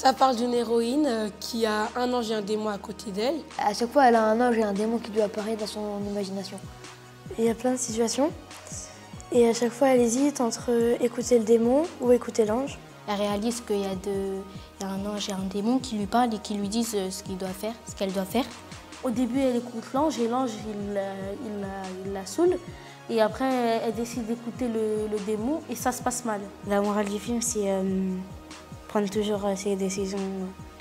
Ça parle d'une héroïne qui a un ange et un démon à côté d'elle. À chaque fois, elle a un ange et un démon qui lui apparaît dans son imagination. Il y a plein de situations. Et à chaque fois, elle hésite entre écouter le démon ou écouter l'ange. Elle réalise qu'il y a un ange et un démon qui lui parlent et qui lui disent ce qu'elle doit faire. Au début, elle écoute l'ange et l'ange, il la saoule. Et après, elle décide d'écouter le démon et ça se passe mal. La morale du film, c'est prendre toujours ses décisions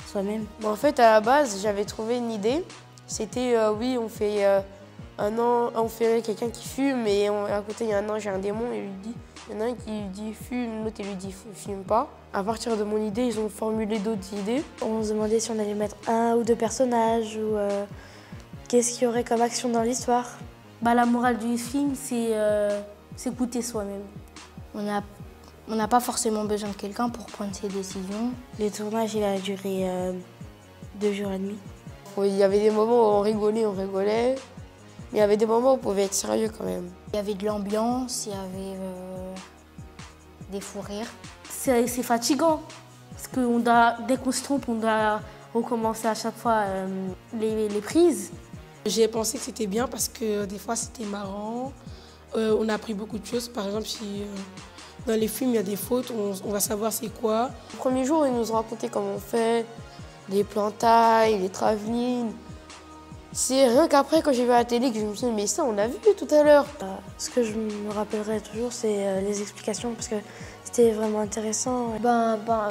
soi-même. Bon, en fait, à la base, j'avais trouvé une idée. C'était, oui, on fait quelqu'un qui fume et à côté, il y a un ange et un démon. Et il y en a un qui lui dit fume, l'autre, il lui dit fume pas. À partir de mon idée, ils ont formulé d'autres idées. On se demandait si on allait mettre un ou deux personnages ou qu'est-ce qu'il y aurait comme action dans l'histoire. La morale du film, c'est s'écouter soi-même. On n'a pas forcément besoin de quelqu'un pour prendre ses décisions. Le tournage, il a duré 2 jours et demi. Il y avait des moments où on rigolait. Mais il y avait des moments où on pouvait être sérieux quand même. Il y avait de l'ambiance, il y avait des fous rires. C'est fatigant, parce que dès qu'on se trompe, on doit recommencer à chaque fois les prises. J'ai pensé que c'était bien parce que des fois c'était marrant. On a appris beaucoup de choses. Par exemple, si dans les films il y a des fautes, on va savoir c'est quoi. Le premier jour, ils nous ont raconté comment on fait, les plantailles, les travelling. C'est rien qu'après, quand j'ai vu à la télé, que je me suis dit, mais ça, on l'a vu tout à l'heure. Ce que je me rappellerai toujours, c'est les explications, parce que c'était vraiment intéressant.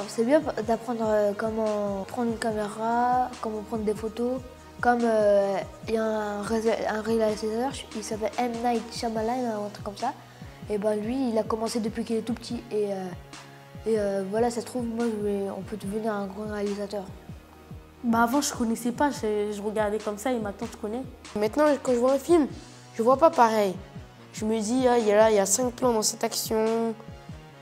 C'est bien d'apprendre comment prendre une caméra, comment prendre des photos. Comme il y a un réalisateur, il s'appelle M. Night Shyamalan, un truc comme ça. Et lui, il a commencé depuis qu'il est tout petit. Et voilà, ça se trouve, moi, on peut devenir un grand réalisateur. Avant, je connaissais pas, je regardais comme ça et maintenant, je connais. Maintenant, quand je vois un film, je vois pas pareil. Je me dis, il y a 5 plans dans cette action,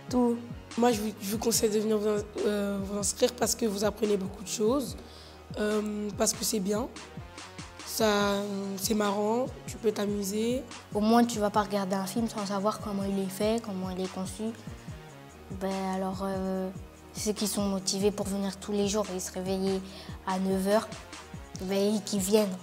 tout. Moi, je vous conseille de venir vous inscrire parce que vous apprenez beaucoup de choses, parce que c'est bien, c'est marrant, tu peux t'amuser. Au moins, tu vas pas regarder un film sans savoir comment il est fait, comment il est conçu. Alors, ceux qui sont motivés pour venir tous les jours et se réveiller à 9 h, qui viennent.